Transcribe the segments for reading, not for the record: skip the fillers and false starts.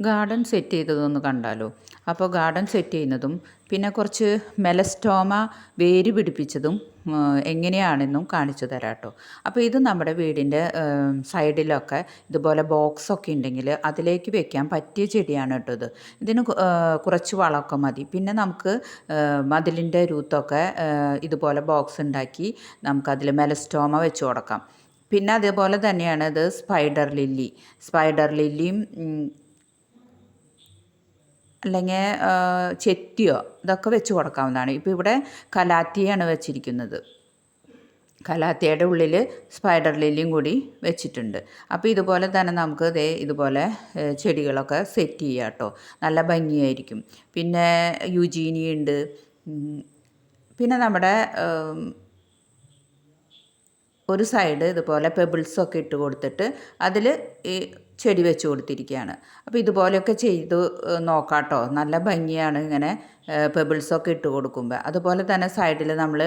Garden set ചെയ്തതൊന്ന് കണ്ടാലോ? അപ്പോൾ garden set ചെയ്യുന്നതും പിന്നെ കുറച്ച് മെലസ്റ്റോമ വേര് പിടിപ്പിച്ചതും എങ്ങനെയാണെന്നും കാണിച്ചു തരാം കേട്ടോ. അപ്പോൾ ഇത് നമ്മുടെ വീടിൻ്റെ സൈഡിലൊക്കെ ഇതുപോലെ ബോക്സൊക്കെ ഉണ്ടെങ്കിൽ അതിലേക്ക് വെക്കാൻ പറ്റിയ ചെടിയാണ് കേട്ടോ ഇത്. ഇതിന് കുറച്ച് വളമൊക്കെ മതി. പിന്നെ നമുക്ക് മതിലിൻ്റെ രൂത്തൊക്കെ ഇതുപോലെ ബോക്സ് ഉണ്ടാക്കി നമുക്കതിൽ മെലസ്റ്റോമ വെച്ച് കൊടുക്കാം. പിന്നെ അതേപോലെ തന്നെയാണ് ഇത് സ്പൈഡർ ലില്ലിയും അല്ലെങ്കിൽ ചെത്തിയോ ഇതൊക്കെ വെച്ച് കൊടുക്കാവുന്നതാണ്. ഇപ്പോൾ ഇവിടെ കലാത്തിയാണ് വെച്ചിരിക്കുന്നത്. കലാത്തിയുടെ ഉള്ളിൽ സ്പൈഡർ ലില്ലിയും കൂടി വെച്ചിട്ടുണ്ട്. അപ്പോൾ ഇതുപോലെ തന്നെ നമുക്ക് ഇതുപോലെ ചെടികളൊക്കെ സെറ്റ് ചെയ്യാം കേട്ടോ. നല്ല ഭംഗിയായിരിക്കും. പിന്നെ യുജീനിയ ഉണ്ട്. പിന്നെ നമ്മുടെ ഒരു സൈഡ് ഇതുപോലെ പെബിൾസൊക്കെ ഇട്ട് കൊടുത്തിട്ട് അതിൽ ഈ ചെടി വെച്ച് കൊടുത്തിരിക്കുകയാണ്. അപ്പോൾ ഇതുപോലെയൊക്കെ ചെയ്ത് നോക്കാം കേട്ടോ. നല്ല ഭംഗിയാണ് ഇങ്ങനെ പെബിൾസൊക്കെ ഇട്ട് കൊടുക്കുമ്പോൾ. അതുപോലെ തന്നെ സൈഡിൽ നമ്മൾ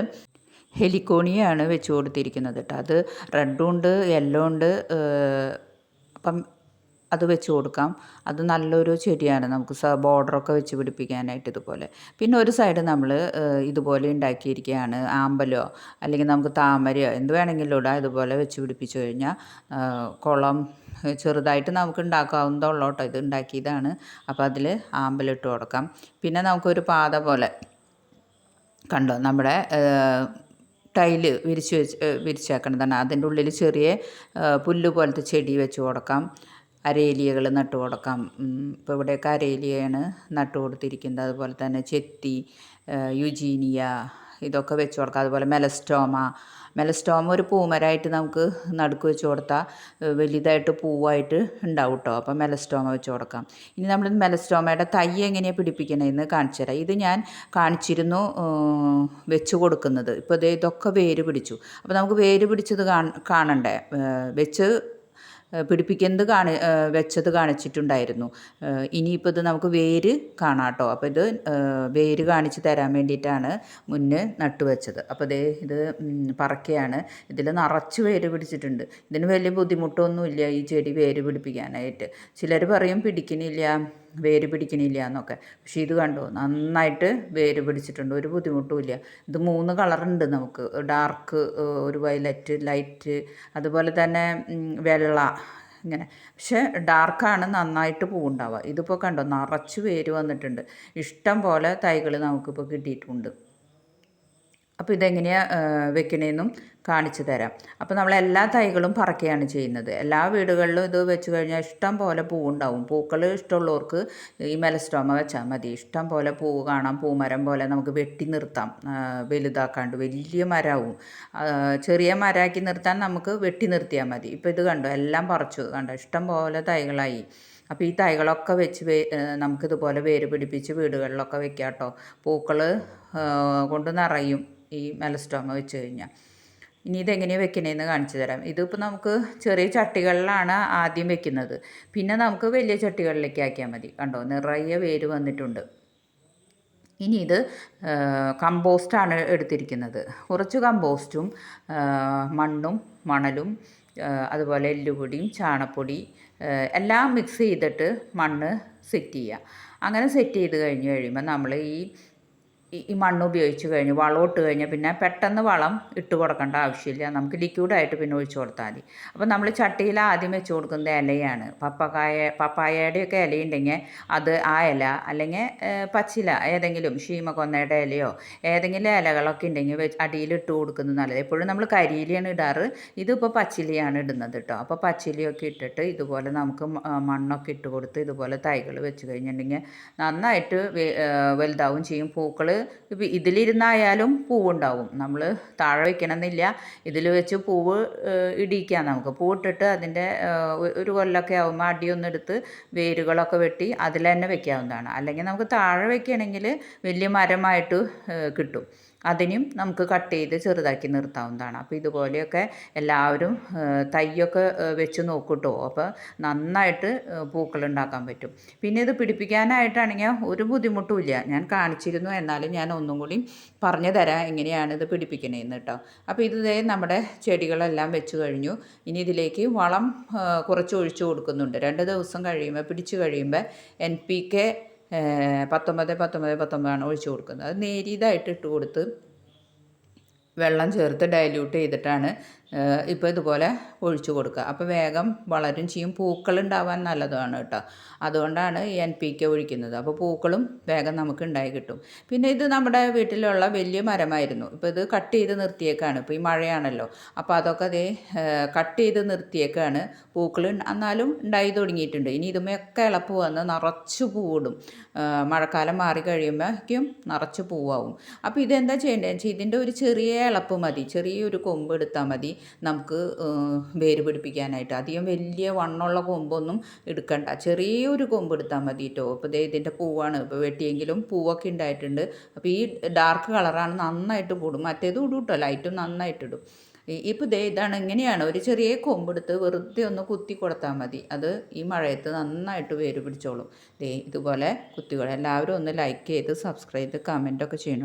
ഹെലിക്കോണിയാണ് വെച്ച് കൊടുത്തിരിക്കുന്നത് കേട്ടോ. അത് റെഡും ഉണ്ട്, യെല്ലോ ഉണ്ട്. അപ്പം അത് വെച്ച് കൊടുക്കാം. അത് നല്ലൊരു ചെടിയാണ്, നമുക്ക് ബോർഡറൊക്കെ വെച്ച് പിടിപ്പിക്കാനായിട്ട് ഇതുപോലെ. പിന്നെ ഒരു സൈഡ് നമ്മൾ ഇതുപോലെ ഉണ്ടാക്കിയിരിക്കുകയാണ്. ആമ്പലോ അല്ലെങ്കിൽ നമുക്ക് താമരയോ എന്ത് വേണമെങ്കിലും ഇടാം. ഇതുപോലെ വെച്ച് പിടിപ്പിച്ചു കഴിഞ്ഞാൽ കുളം ചെറുതായിട്ട് നമുക്ക് ഉണ്ടാക്കാവുന്നതുള്ളൂ കേട്ടോ. ഇത് ഉണ്ടാക്കിയതാണ്. അപ്പോൾ അതിൽ ആമ്പലിട്ട് കൊടുക്കാം. പിന്നെ നമുക്കൊരു പാത പോലെ കണ്ടോ, നമ്മുടെ ടൈല് വിരിച്ചേക്കണതാണ്. അതിൻ്റെ ഉള്ളിൽ ചെറിയ പുല്ല് പോലത്തെ ചെടി വെച്ച് കൊടുക്കാം. അരേലിയകൾ നട്ടു കൊടുക്കാം. ഇപ്പോൾ ഇവിടെയൊക്കെ അരേലിയാണ് നട്ടു കൊടുത്തിരിക്കുന്നത്. അതുപോലെ തന്നെ ചെത്തി, യുജീനിയ ഇതൊക്കെ വെച്ച് കൊടുക്കാം. അതുപോലെ മെലസ്റ്റോമ ഒരു പൂമരമായിട്ട് നമുക്ക് നടുക്ക് വെച്ച് കൊടുത്താൽ വലുതായിട്ട് പൂവായിട്ട് ഉണ്ടാവും കേട്ടോ. അപ്പോൾ മെലസ്റ്റോമ വെച്ച് കൊടുക്കാം. ഇനി നമ്മൾ മെലസ്റ്റോമയുടെ തൈ എങ്ങനെയാണ് പിടിപ്പിക്കണതെന്ന് കാണിച്ചു തരാം. ഇത് ഞാൻ കാണിച്ചിരുന്നു വെച്ച് കൊടുക്കുന്നത്. ഇപ്പോൾ ഇതൊക്കെ വേര് പിടിച്ചു. അപ്പോൾ നമുക്ക് വേര് പിടിച്ചത് കാണണ്ടേ? വെച്ചത് കാണിച്ചിട്ടുണ്ടായിരുന്നു. ഇനിയിപ്പോൾ ഇത് നമുക്ക് വേര് കാണാം കേട്ടോ. അപ്പോൾ ഇത് വേര് കാണിച്ച് തരാൻ വേണ്ടിയിട്ടാണ് മുന്നേ നട്ടുവെച്ചത്. അപ്പോൾ ഇത് പറക്കുകയാണ്. ഇതിൽ നിറച്ച് വേര് പിടിച്ചിട്ടുണ്ട്. ഇതിന് വലിയ ബുദ്ധിമുട്ടൊന്നുമില്ല ഈ ചെടി വേര് പിടിപ്പിക്കാനായിട്ട്. ചിലർ പറയും വേര് പിടിക്കണില്ല എന്നൊക്കെ. പക്ഷേ ഇത് കണ്ടോ, നന്നായിട്ട് വേര് പിടിച്ചിട്ടുണ്ട്. ഒരു ബുദ്ധിമുട്ടുമില്ല. ഇത് 3 കളറുണ്ട് നമുക്ക്. ഡാർക്ക്, ഒരു വയലറ്റ്, ലൈറ്റ്, അതുപോലെ തന്നെ വെള്ള, ഇങ്ങനെ. പക്ഷേ ഡാർക്കാണ് നന്നായിട്ട് പൂവുണ്ടാവുക. ഇതിപ്പോൾ കണ്ടോ, നിറച്ച് വേര് വന്നിട്ടുണ്ട്. ഇഷ്ടം പോലെ തൈകൾ നമുക്കിപ്പോൾ കിട്ടിയിട്ടുണ്ട്. അപ്പോൾ ഇതെങ്ങനെയാണ് വെക്കണേന്നും കാണിച്ചു തരാം. അപ്പോൾ നമ്മൾ എല്ലാ തൈകളും പറക്കുകയാണ് ചെയ്യുന്നത്. എല്ലാ വീടുകളിലും ഇത് വെച്ച് കഴിഞ്ഞാൽ ഇഷ്ടം പോലെ പൂവുണ്ടാവും. പൂക്കൾ ഇഷ്ടമുള്ളവർക്ക് ഈ മെലസ്റ്റോമ വെച്ചാൽ മതി. ഇഷ്ടം പോലെ പൂവ് കാണാം. പൂമരം പോലെ നമുക്ക് വെട്ടി നിർത്താം. വലുതാക്കാണ്ട് വലിയ മരമാവും. ചെറിയ മരമാക്കി നിർത്താൻ നമുക്ക് വെട്ടി നിർത്തിയാൽ മതി. ഇപ്പോൾ ഇത് കണ്ടോ, എല്ലാം പറിച്ചു കണ്ടോ, ഇഷ്ടം പോലെ തൈകളായി. അപ്പോൾ ഈ തൈകളൊക്കെ വെച്ച് നമുക്കിതുപോലെ വേര് പിടിപ്പിച്ച് വീടുകളിലൊക്കെ വെക്കാം കേട്ടോ. പൂക്കൾ കൊണ്ട് നിറയും ഈ മെലസ്റ്റോമ വെച്ച് കഴിഞ്ഞാൽ. ഇനി ഇതെങ്ങനെയാണ് വെക്കണേന്ന് കാണിച്ചു തരാം. ഇതിപ്പോൾ നമുക്ക് ചെറിയ ചട്ടികളിലാണ് ആദ്യം വെക്കുന്നത്. പിന്നെ നമുക്ക് വലിയ ചട്ടികളിലേക്ക് ആക്കിയാൽ മതി. കണ്ടോ, നിറയെ വേര് വന്നിട്ടുണ്ട്. ഇനി ഇത് കമ്പോസ്റ്റാണ് എടുത്തിരിക്കുന്നത്. കുറച്ച് കമ്പോസ്റ്റും മണ്ണും മണലും അതുപോലെ എല്ലുപൊടിയും ചാണപ്പൊടി എല്ലാം മിക്സ് ചെയ്തിട്ട് മണ്ണ് സെറ്റ് ചെയ്യുക. അങ്ങനെ സെറ്റ് ചെയ്ത് കഴിയുമ്പോൾ നമ്മൾ ഈ മണ്ണ് ഉപയോഗിച്ച് കഴിഞ്ഞ് വളം ഇട്ട് കഴിഞ്ഞാൽ പിന്നെ പെട്ടെന്ന് വളം ഇട്ട് കൊടുക്കേണ്ട ആവശ്യമില്ല. നമുക്ക് ലിക്വിഡായിട്ട് പിന്നെ ഒഴിച്ച് കൊടുത്താൽ മതി. അപ്പോൾ നമ്മൾ ചട്ടിയിൽ ആദ്യം വെച്ച് കൊടുക്കുന്നത് ഇലയാണ്. പപ്പായയുടെയൊക്കെ ഇലയുണ്ടെങ്കിൽ അത് ആ ഇല, അല്ലെങ്കിൽ പച്ചില ഏതെങ്കിലും ശീമക്കൊന്നയുടെ ഇലയോ ഏതെങ്കിലും ഇലകളൊക്കെ ഉണ്ടെങ്കിൽ അടിയിലിട്ട് കൊടുക്കുന്നത് നല്ലത്. എപ്പോഴും നമ്മൾ കരിയിലയാണ് ഇടാറ്. ഇതിപ്പോൾ പച്ചിലയാണ് ഇടുന്നത് കേട്ടോ. അപ്പോൾ പച്ചിലയൊക്കെ ഇട്ടിട്ട് ഇതുപോലെ നമുക്ക് മണ്ണൊക്കെ ഇട്ട് കൊടുത്ത് ഇതുപോലെ തൈകൾ വെച്ച് കഴിഞ്ഞിട്ടുണ്ടെങ്കിൽ നന്നായിട്ട് വലുതാവും ചെയ്യും. പൂക്കൾ ഇതിലിരുന്നായാലും പൂവുണ്ടാവും. നമ്മൾ താഴെ വയ്ക്കണമെന്നില്ല. ഇതിൽ വെച്ച് പൂവ് ഇടിക്കാം. നമുക്ക് പൂവിട്ടിട്ട് അതിൻ്റെ ഒരു കൊല്ലമൊക്കെ ആകുമ്പോൾ അടിയൊന്നെടുത്ത് വേരുകളൊക്കെ വെട്ടി അതിൽ തന്നെ വെക്കാവുന്നതാണ്. അല്ലെങ്കിൽ നമുക്ക് താഴെ വയ്ക്കുകയാണെങ്കിൽ വലിയ മരമായിട്ട് കിട്ടും. അതിനും നമുക്ക് കട്ട് ചെയ്ത് ചെറുതാക്കി നിർത്താവുന്നതാണ്. അപ്പോൾ ഇതുപോലെയൊക്കെ എല്ലാവരും തൈയൊക്കെ വെച്ച് നോക്കൂട്ടോ. അപ്പോൾ നന്നായിട്ട് പൂക്കളുണ്ടാക്കാൻ പറ്റും. പിന്നെ ഇത് പിടിപ്പിക്കാനായിട്ടാണെങ്കിൽ ഒരു ബുദ്ധിമുട്ടുമില്ല. ഞാൻ കാണിച്ചിരുന്നു, എന്നാലും ഞാൻ ഒന്നും കൂടി പറഞ്ഞു തരാം എങ്ങനെയാണ് ഇത് പിടിപ്പിക്കണേന്ന് കേട്ടോ. അപ്പോൾ ഇത് നമ്മുടെ ചെടികളെല്ലാം വെച്ച് കഴിഞ്ഞു. ഇനി ഇതിലേക്ക് വളം കുറച്ച് ഒഴിച്ചു കൊടുക്കുന്നുണ്ട്. 2 ദിവസം കഴിയുമ്പോൾ പിടിച്ച് കഴിയുമ്പോൾ NPK 19 ഒഴിച്ചു കൊടുക്കുന്നത്. അത് നേരിയതായിട്ട് ഇട്ട് കൊടുത്ത് വെള്ളം ചേർത്ത് ഡൈല്യൂട്ട് ചെയ്തിട്ടാണ് ഇപ്പോൾ ഇതുപോലെ ഒഴിച്ചു കൊടുക്കുക. അപ്പോൾ വേഗം വളരും ചെയ്യും. പൂക്കളുണ്ടാവാൻ നല്ലതാണ് കേട്ടോ. അതുകൊണ്ടാണ് ഈ NPK ഒഴിക്കുന്നത്. അപ്പോൾ പൂക്കളും വേഗം നമുക്ക് ഉണ്ടായി കിട്ടും. പിന്നെ ഇത് നമ്മുടെ വീട്ടിലുള്ള വലിയ മരമായിരുന്നു. ഇപ്പോൾ ഇത് കട്ട് ചെയ്ത് നിർത്തിയേക്കാണ്. ഇപ്പോൾ ഈ മഴയാണല്ലോ, അപ്പോൾ അതൊക്കെ കട്ട് ചെയ്ത് നിർത്തിയേക്കാണ്. പൂക്കൾ എന്നാലും ഉണ്ടായി തുടങ്ങിയിട്ടുണ്ട്. ഇനി ഇതുമൊക്കെ ഇളപ്പ് വന്ന് നിറച്ച് പൂവിടും. മഴക്കാലം മാറി കഴിയുമ്പോഴേക്കും നിറച്ച് പൂവാകും. അപ്പോൾ ഇതെന്താ ചെയ്യേണ്ടതെന്ന് വെച്ചാൽ ഇതിൻ്റെ ഒരു ചെറിയ ഇളപ്പ് മതി, ചെറിയൊരു കൊമ്പ് എടുത്താൽ മതി നമുക്ക് വേര് പിടിപ്പിക്കാനായിട്ട്. അധികം വലിയ വണ്ണമുള്ള കൊമ്പൊന്നും എടുക്കണ്ട, ചെറിയൊരു കൊമ്പ് എടുത്താൽ മതി കേട്ടോ. അപ്പോൾ ഇതിൻ്റെ പൂവാണ് ഇപ്പോൾ വെട്ടിയെങ്കിലും പൂവൊക്കെ ഉണ്ടായിട്ടുണ്ട്. അപ്പോൾ ഈ ഡാർക്ക് കളറാണ് നന്നായിട്ട് പൂടും. മറ്റേത് ഇടും കേട്ടോ, ലൈറ്റും നന്നായിട്ടിടും. ഇപ്പോൾ ഇതാണ്, ഇങ്ങനെയാണ് ഒരു ചെറിയ കൊമ്പെടുത്ത് വെറുതെ ഒന്ന് കുത്തി കൊടുത്താൽ മതി. അത് ഈ മഴയത്ത് നന്നായിട്ട് വേര് പിടിച്ചോളും. ഇതുപോലെ കുത്തിക്കോളും. എല്ലാവരും ഒന്ന് ലൈക്ക് ചെയ്ത് സബ്സ്ക്രൈബ് ചെയ്ത് കമൻറ്റൊക്കെ ചെയ്യണം.